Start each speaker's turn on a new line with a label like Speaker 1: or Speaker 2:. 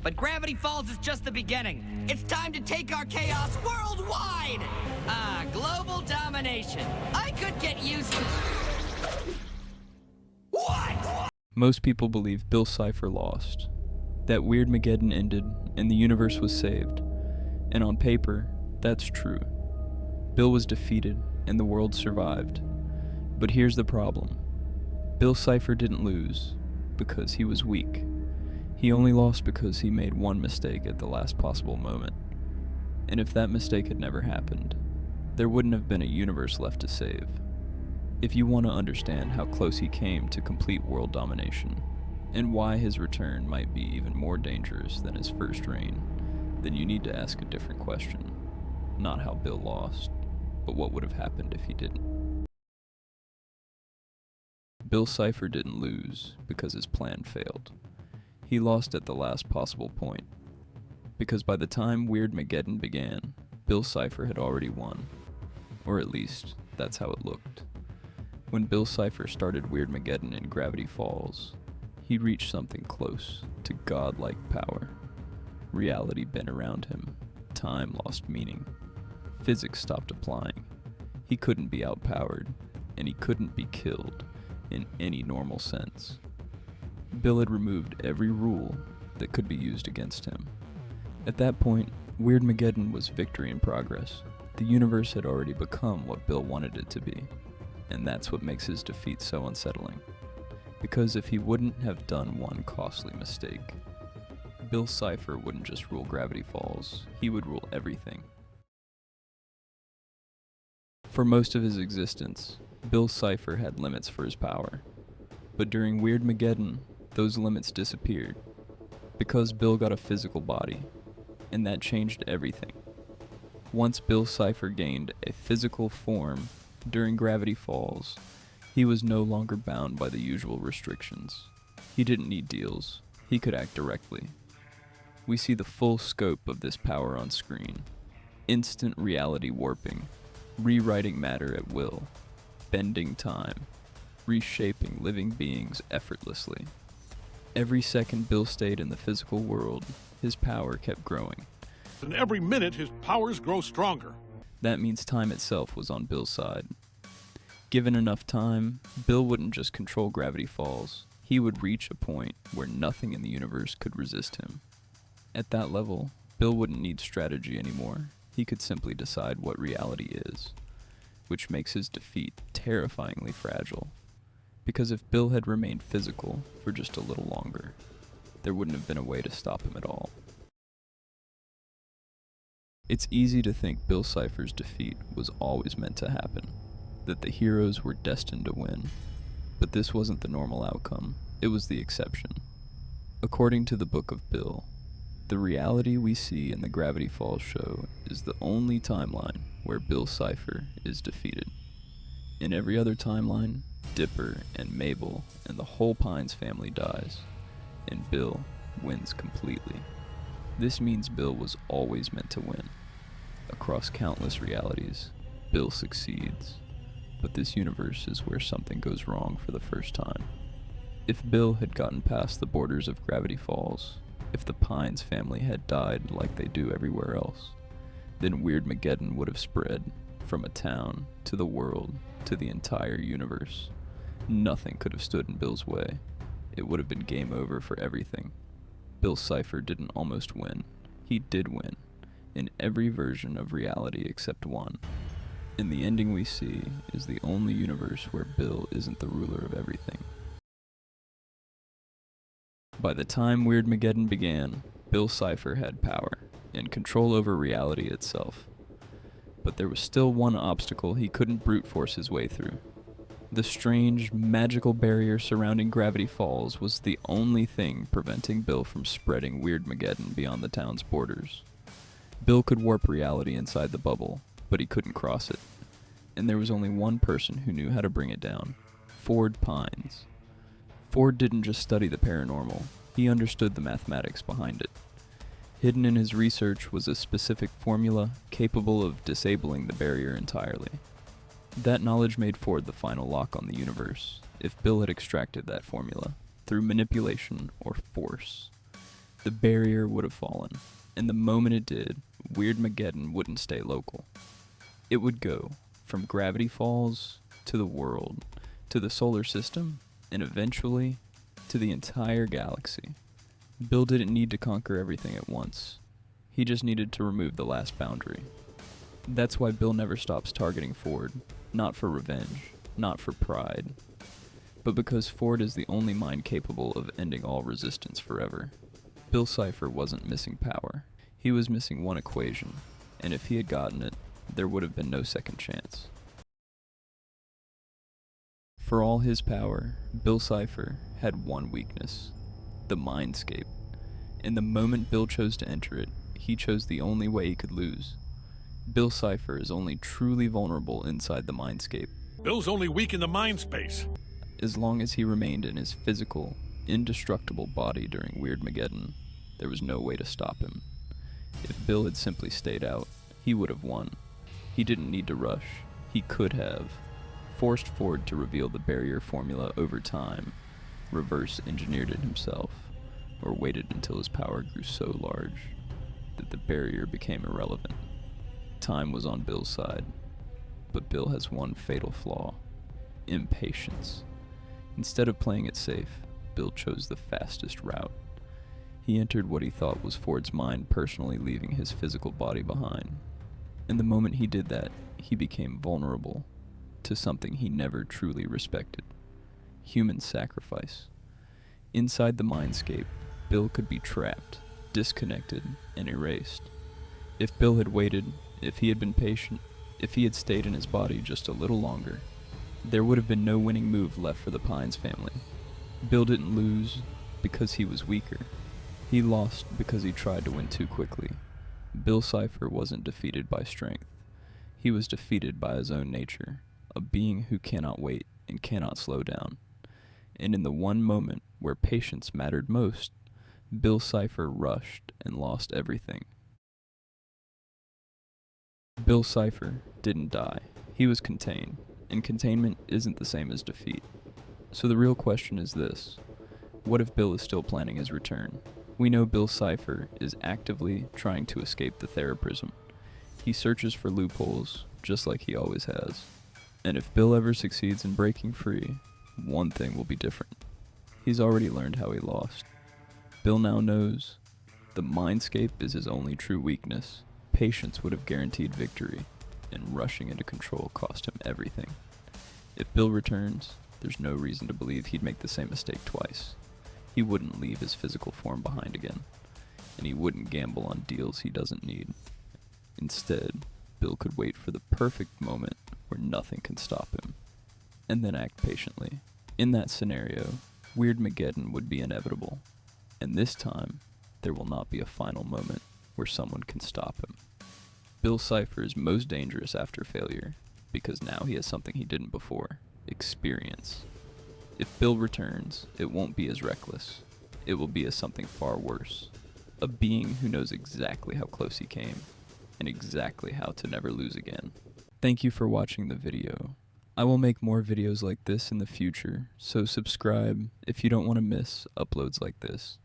Speaker 1: But Gravity Falls is just the beginning. It's time to take our chaos worldwide! Global domination. I could get used to... What?
Speaker 2: Most people believe Bill Cipher lost, that weirdmageddon ended and the universe was saved. And on paper, that's true. Bill was defeated and the world survived. But here's the problem. Bill Cipher didn't lose because he was weak. He only lost because he made one mistake at the last possible moment. And if that mistake had never happened, there wouldn't have been a universe left to save. If you want to understand how close he came to complete world domination, and why his return might be even more dangerous than his first reign, then you need to ask a different question. Not how Bill lost, but what would have happened if he didn't. Bill Cipher didn't lose because his plan failed. He lost at the last possible point, because by the time weirdmageddon began, Bill Cipher had already won. Or at least, that's how it looked. When Bill Cipher started weirdmageddon in Gravity Falls, he reached something close to godlike power. Reality bent around him, time lost meaning, physics stopped applying, he couldn't be outpowered, and he couldn't be killed in any normal sense. Bill had removed every rule that could be used against him. At that point, weirdmageddon was victory in progress. The universe had already become what Bill wanted it to be, and that's what makes his defeat so unsettling. Because if he wouldn't have done one costly mistake, Bill Cipher wouldn't just rule Gravity Falls, he would rule everything. For most of his existence, Bill Cipher had limits for his power. But during weirdmageddon, those limits disappeared, because Bill got a physical body, and that changed everything. Once Bill Cipher gained a physical form during Gravity Falls, he was no longer bound by the usual restrictions. He didn't need deals, he could act directly. We see the full scope of this power on screen. Instant reality warping, rewriting matter at will, bending time, reshaping living beings effortlessly. Every second Bill stayed in the physical world, his power kept growing.
Speaker 3: And every minute his powers grow stronger.
Speaker 2: That means time itself was on Bill's side. Given enough time, Bill wouldn't just control Gravity Falls, he would reach a point where nothing in the universe could resist him. At that level, Bill wouldn't need strategy anymore, he could simply decide what reality is, which makes his defeat terrifyingly fragile. Because if Bill had remained physical for just a little longer, there wouldn't have been a way to stop him at all. It's easy to think Bill Cipher's defeat was always meant to happen, that the heroes were destined to win. But this wasn't the normal outcome, it was the exception. According to the Book of Bill, the reality we see in the Gravity Falls show is the only timeline where Bill Cipher is defeated. In every other timeline, Dipper and Mabel and the whole Pines family dies, and Bill wins completely. This means Bill was always meant to win. Across countless realities, Bill succeeds. But this universe is where something goes wrong for the first time. If Bill had gotten past the borders of Gravity Falls, if the Pines family had died like they do everywhere else, then weirdmageddon would have spread from a town to the world to the entire universe. Nothing could have stood in Bill's way. It would have been game over for everything. Bill Cipher didn't almost win. He did win, in every version of reality except one. And the ending we see is the only universe where Bill isn't the ruler of everything. By the time weirdmageddon began, Bill Cipher had power and control over reality itself. But there was still one obstacle he couldn't brute force his way through. The strange, magical barrier surrounding Gravity Falls was the only thing preventing Bill from spreading weirdmageddon beyond the town's borders. Bill could warp reality inside the bubble, but he couldn't cross it. And there was only one person who knew how to bring it down: Ford Pines. Ford didn't just study the paranormal, he understood the mathematics behind it. Hidden in his research was a specific formula capable of disabling the barrier entirely. That knowledge made Ford the final lock on the universe, if Bill had extracted that formula, through manipulation or force. the barrier would have fallen, and the moment it did, Weirdmageddon wouldn't stay local. It would go from Gravity Falls to the world, to the solar system, and eventually to the entire galaxy. Bill didn't need to conquer everything at once. He just needed to remove the last boundary. That's why Bill never stops targeting Ford, not for revenge, not for pride, but because Ford is the only mind capable of ending all resistance forever. Bill Cipher wasn't missing power. He was missing one equation, and if he had gotten it, there would have been no second chance. For all his power, Bill Cipher had one weakness: the mindscape. And the moment Bill chose to enter it, he chose the only way he could lose. Bill Cipher is only truly vulnerable inside the mindscape.
Speaker 3: Bill's only weak in the mind space.
Speaker 2: As long as he remained in his physical, indestructible body during Weirdmageddon, there was no way to stop him. If Bill had simply stayed out, he would have won. He didn't need to rush. He could have forced Ford to reveal the barrier formula over time, reverse engineered it himself, or waited until his power grew so large that the barrier became irrelevant. Time was on Bill's side, but Bill has one fatal flaw: impatience. Instead of playing it safe, Bill chose the fastest route. He entered what he thought was Ford's mind, personally leaving his physical body behind. And the moment he did that, he became vulnerable to something he never truly respected: human sacrifice. Inside the mindscape, Bill could be trapped, disconnected, and erased. If Bill had waited, if he had been patient, if he had stayed in his body just a little longer, there would have been no winning move left for the Pines family. Bill didn't lose because he was weaker. He lost because he tried to win too quickly. Bill Cipher wasn't defeated by strength. He was defeated by his own nature, a being who cannot wait and cannot slow down. And in the one moment where patience mattered most, Bill Cipher rushed and lost everything. Bill Cipher didn't die. He was contained, and containment isn't the same as defeat. So the real question is this: what if Bill is still planning his return? We know Bill Cipher is actively trying to escape the Theraprism. He searches for loopholes, just like he always has. And if Bill ever succeeds in breaking free, one thing will be different. He's already learned how he lost. Bill now knows the mindscape is his only true weakness. Patience would have guaranteed victory, and rushing into control cost him everything. If Bill returns, there's no reason to believe he'd make the same mistake twice. He wouldn't leave his physical form behind again, and he wouldn't gamble on deals he doesn't need. Instead, Bill could wait for the perfect moment where nothing can stop him, and then act patiently. In that scenario, Weirdmageddon would be inevitable, and this time, there will not be a final moment where someone can stop him. Bill Cipher is most dangerous after failure, because now he has something he didn't before: experience. If Bill returns, it won't be as reckless. It will be as something far worse: a being who knows exactly how close he came, and exactly how to never lose again. Thank you for watching the video. I will make more videos like this in the future, so subscribe if you don't want to miss uploads like this.